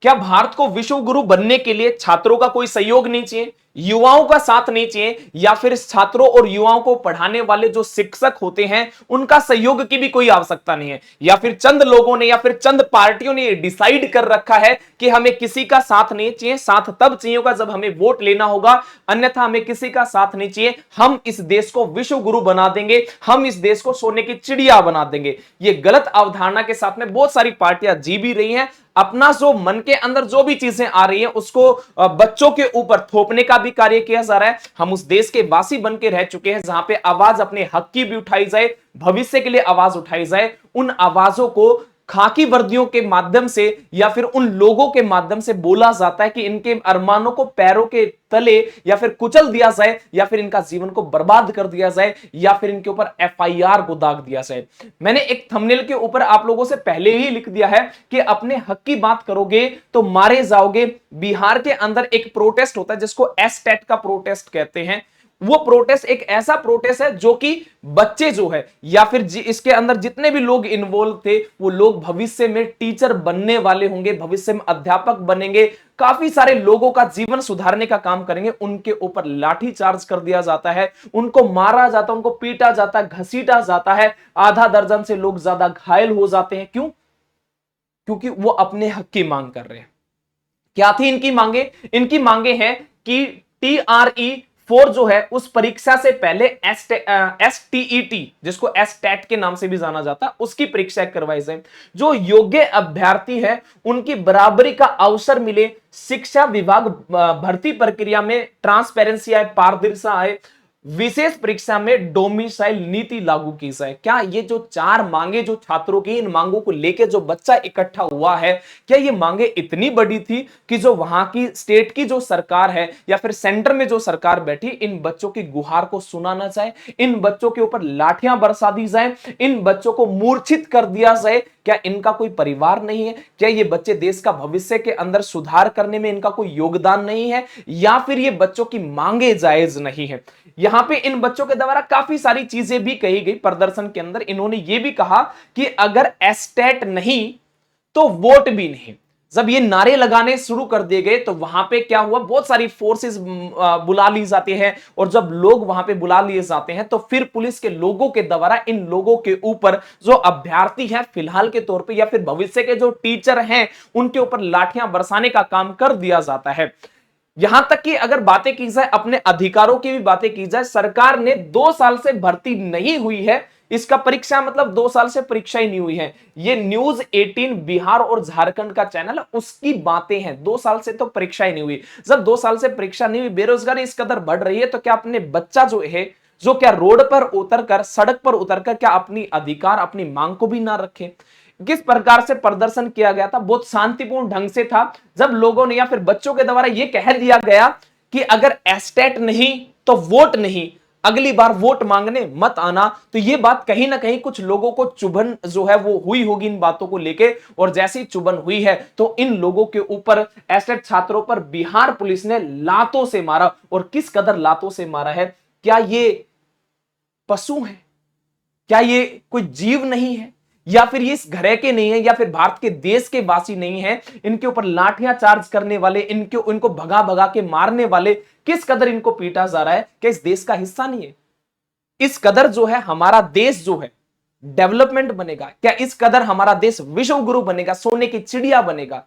क्या भारत को विश्व गुरु बनने के लिए छात्रों का कोई सहयोग नहीं चाहिए, युवाओं का साथ नहीं चाहिए, या फिर छात्रों और युवाओं को पढ़ाने वाले जो शिक्षक होते हैं उनका सहयोग की भी कोई आवश्यकता नहीं है, या फिर चंद लोगों ने या फिर चंद पार्टियों ने डिसाइड कर रखा है कि हमें किसी का साथ नहीं चाहिए, साथ तब चाहिए होगा जब हमें वोट लेना होगा, अन्यथा हमें किसी का साथ नहीं चाहिए, हम इस देश को विश्व गुरु बना देंगे, हम इस देश को सोने की चिड़िया बना देंगे। ये गलत अवधारणा के साथ में बहुत सारी पार्टियां जी भी रही हैं। अपना जो मन के अंदर जो भी चीजें आ रही हैं उसको बच्चों के ऊपर थोपने का भी कार्य किया जा रहा है। हम उस देश के वासी बन के रह चुके हैं जहां पे आवाज अपने हक की भी उठाई जाए, भविष्य के लिए आवाज उठाई जाए। उन आवाजों को खाकी वर्दियों के माध्यम से या फिर उन लोगों के माध्यम से बोला जाता है कि इनके अरमानों को पैरों के तले या फिर कुचल दिया जाए, या फिर इनका जीवन को बर्बाद कर दिया जाए, या फिर इनके ऊपर एफआईआर को दाग दिया जाए। मैंने एक थंबनेल के ऊपर आप लोगों से पहले ही लिख दिया है कि अपने हक की बात करोगे तो मारे जाओगे। बिहार के अंदर एक प्रोटेस्ट होता है जिसको एसटेट का प्रोटेस्ट कहते हैं। वो प्रोटेस्ट एक ऐसा प्रोटेस्ट है जो कि बच्चे जो है या फिर इसके अंदर जितने भी लोग इन्वॉल्व थे वो लोग भविष्य में टीचर बनने वाले होंगे, भविष्य में अध्यापक बनेंगे, काफी सारे लोगों का जीवन सुधारने का काम करेंगे। उनके ऊपर लाठी चार्ज कर दिया जाता है, उनको मारा जाता है, उनको पीटा जाता है, घसीटा जाता है, आधा दर्जन से लोग ज्यादा घायल हो जाते हैं। क्यों? क्योंककि वो अपने हक की मांग कर रहे हैं। क्या थी इनकी मांगे? इनकी मांगे हैं कि TRE 4 जो है उस परीक्षा से पहले STET, जिसको एसटेट के नाम से भी जाना जाता है, उसकी परीक्षा करवाई जाए। जो योग्य अभ्यर्थी है उनकी बराबरी का अवसर मिले, शिक्षा विभाग भर्ती प्रक्रिया में ट्रांसपेरेंसी आए, पारदर्शिता आए, विशेष परीक्षा में डोमिसाइल नीति लागू की जाए। क्या ये जो 4 मांगे जो छात्रों की, इन मांगों को लेकर जो बच्चा इकट्ठा हुआ है, क्या ये मांगे इतनी बड़ी थी कि जो वहां की स्टेट की जो सरकार है या फिर सेंटर में जो सरकार बैठी, इन बच्चों की गुहार को सुना ना जाए, इन बच्चों के ऊपर लाठियां बरसा दी जाए, इन बच्चों को मूर्छित कर दिया जाए? क्या इनका कोई परिवार नहीं है? क्या ये बच्चे देश का भविष्य के अंदर सुधार करने में इनका कोई योगदान नहीं है, या फिर ये बच्चों की मांगे जायज नहीं है? यहां पे इन बच्चों के द्वारा काफी सारी चीजें भी कही गई प्रदर्शन के अंदर। इन्होंने ये भी कहा कि अगर एस्टेट नहीं तो वोट भी नहीं। जब ये नारे लगाने शुरू कर दिए गए तो वहां पे क्या हुआ, बहुत सारी फोर्सेस बुला ली जाती है, और जब लोग वहां पे बुला लिए जाते हैं तो फिर पुलिस के लोगों के द्वारा इन लोगों के ऊपर, जो अभ्यर्थी हैं फिलहाल के तौर पे या फिर भविष्य के जो टीचर हैं, उनके ऊपर लाठियां बरसाने का काम कर दिया जाता है। यहां तक कि अगर बातें की जाए, अपने अधिकारों की भी बातें की जाए, सरकार ने 2 साल से भर्ती नहीं हुई है, इसका परीक्षा मतलब 2 साल से परीक्षा ही नहीं हुई है। ये News 18 बिहार और झारखंड का चैनल है, उसकी बातें हैं। 2 साल से तो परीक्षा ही नहीं हुई। जब 2 साल से परीक्षा नहीं हुई, बेरोजगारी इस कदर बढ़ रही है, तो क्या अपने बच्चा जो है, जो क्या रोड पर उतरकर, सड़क पर उतरकर क्या अपनी अधिकार, अपनी मांग को भी ना रखे? किस प्रकार से प्रदर्शन किया गया था? बहुत शांतिपूर्ण ढंग से था। जब लोगों ने या फिर बच्चों के द्वारा यह कह दिया गया कि अगर एस्टेट नहीं तो वोट नहीं, अगली बार वोट मांगने मत आना, तो यह बात कहीं ना कहीं कुछ लोगों को चुभन जो है वो हुई होगी इन बातों को लेके। और जैसी चुभन हुई है तो इन लोगों के ऊपर, एस्टेट छात्रों पर बिहार पुलिस ने लातों से मारा। और किस कदर लातों से मारा है? क्या ये पशु है? क्या ये कोई जीव नहीं है? या फिर ये इस घरे के नहीं है, या फिर भारत के देश के वासी नहीं है? इनके ऊपर लाठियां चार्ज करने वाले, इनको भगा भगा के मारने वाले, किस कदर इनको पीटा जा रहा है? क्या इस देश का हिस्सा नहीं है? इस कदर जो है हमारा देश जो है डेवलपमेंट बनेगा? क्या इस कदर हमारा देश विश्व गुरु बनेगा, सोने की चिड़िया बनेगा?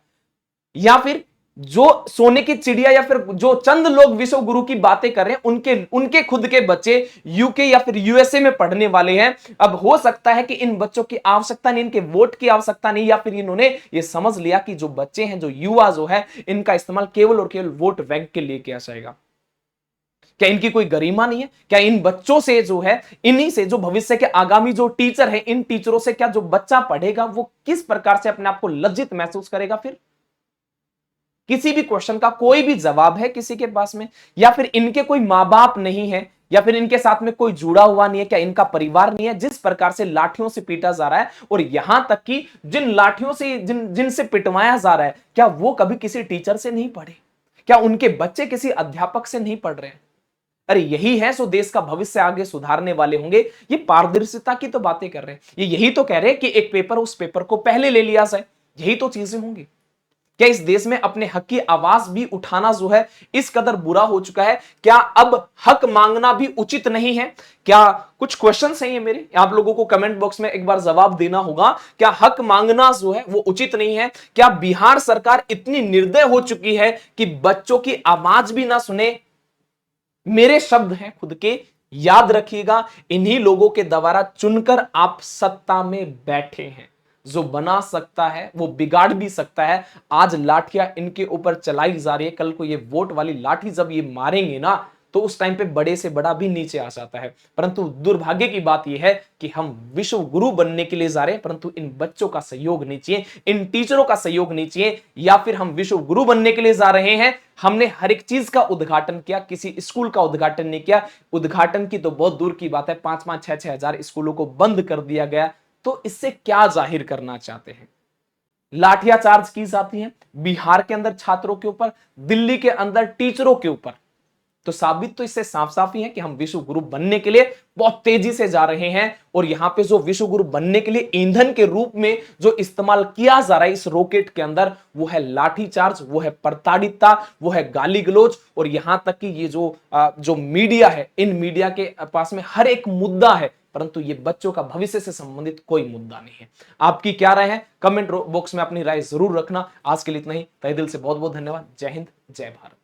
या फिर जो सोने की चिड़िया या फिर जो चंद लोग विश्व गुरु की बातें कर रहे हैं, उनके खुद के बच्चे यूके या फिर यूएसए में पढ़ने वाले हैं। अब हो सकता है कि इन बच्चों की आवश्यकता नहीं, इनके वोट की आवश्यकता नहीं, या फिर इन्होंने ये समझ लिया कि जो बच्चे हैं, जो युवा जो है, इनका इस्तेमाल केवल और केवल वोट बैंक के लिए किया जाएगा। क्या इनकी कोई गरिमा नहीं है? क्या इन बच्चों से जो है, इन्हीं से जो भविष्य के आगामी जो टीचर है, इन टीचरों से क्या जो बच्चा पढ़ेगा वो किस प्रकार से अपने आप को लज्जित महसूस करेगा? फिर किसी भी क्वेश्चन का कोई भी जवाब है किसी के पास में? या फिर इनके कोई मां बाप नहीं है, या फिर इनके साथ में कोई जुड़ा हुआ नहीं है? क्या इनका परिवार नहीं है? जिस प्रकार से लाठियों से पीटा जा रहा है, और यहां तक कि जिन लाठियों से जिनसे पिटवाया जा रहा है, क्या वो कभी किसी टीचर से नहीं पढ़े? क्या उनके बच्चे किसी अध्यापक से नहीं पढ़ रहे हैं? अरे यही है सो देश का भविष्य आगे सुधारने वाले होंगे। ये पारदर्शिता की तो बातें कर रहे हैं, ये यही तो कह रहे हैं कि एक पेपर, उस पेपर को पहले ले लिया जाए। यही तो चीजें होंगी। क्या इस देश में अपने हक की आवाज भी उठाना जो है इस कदर बुरा हो चुका है? क्या अब हक मांगना भी उचित नहीं है? क्या कुछ क्वेश्चंस हैं ये मेरे, आप लोगों को कमेंट बॉक्स में एक बार जवाब देना होगा। क्या हक मांगना जो है वो उचित नहीं है? क्या बिहार सरकार इतनी निर्दय हो चुकी है कि बच्चों की आवाज भी ना सुने? मेरे शब्द हैं खुद के, याद रखिएगा, इन्हीं लोगों के द्वारा चुनकर आप सत्ता में बैठे हैं। जो बना सकता है वो बिगाड़ भी सकता है। आज लाठियां इनके ऊपर चलाई जा रही है, कल को ये वोट वाली लाठी जब ये मारेंगे ना, तो उस टाइम पे बड़े से बड़ा भी नीचे आ जाता है। परंतु दुर्भाग्य की बात यह है कि हम विश्व गुरु बनने के लिए जा रहे हैं, परंतु इन बच्चों का सहयोग नहीं चाहिए, इन टीचरों का सहयोग नहीं चाहिए, या फिर हम विश्व गुरु बनने के लिए जा रहे हैं, हमने हर एक चीज का उद्घाटन किया, किसी स्कूल का उद्घाटन नहीं किया। उद्घाटन की तो बहुत दूर की बात है, 5-5, 6-6 हजार स्कूलों को बंद कर दिया गया। तो इससे क्या जाहिर करना चाहते हैं? लाठियां चार्ज की जाती हैं बिहार के अंदर छात्रों के ऊपर, दिल्ली के अंदर टीचरों के ऊपर। तो साबित तो इससे साफ साफ ही है कि हम विश्व गुरु बनने के लिए बहुत तेजी से जा रहे हैं। और यहां पे जो विश्व गुरु बनने के लिए ईंधन के रूप में जो इस्तेमाल किया जा रहा है इस रॉकेट के अंदर, वो है लाठीचार्ज, वो है प्रताड़ितता, वो है गाली गलौज। और यहां तक कि ये जो मीडिया है, इन मीडिया के पास में हर एक मुद्दा है, परंतु ये बच्चों का भविष्य से संबंधित कोई मुद्दा नहीं है। आपकी क्या राय है? कमेंट बॉक्स में अपनी राय जरूर रखना। आज के लिए इतना ही। तहे दिल से बहुत बहुत धन्यवाद। जय हिंद, जय भारत।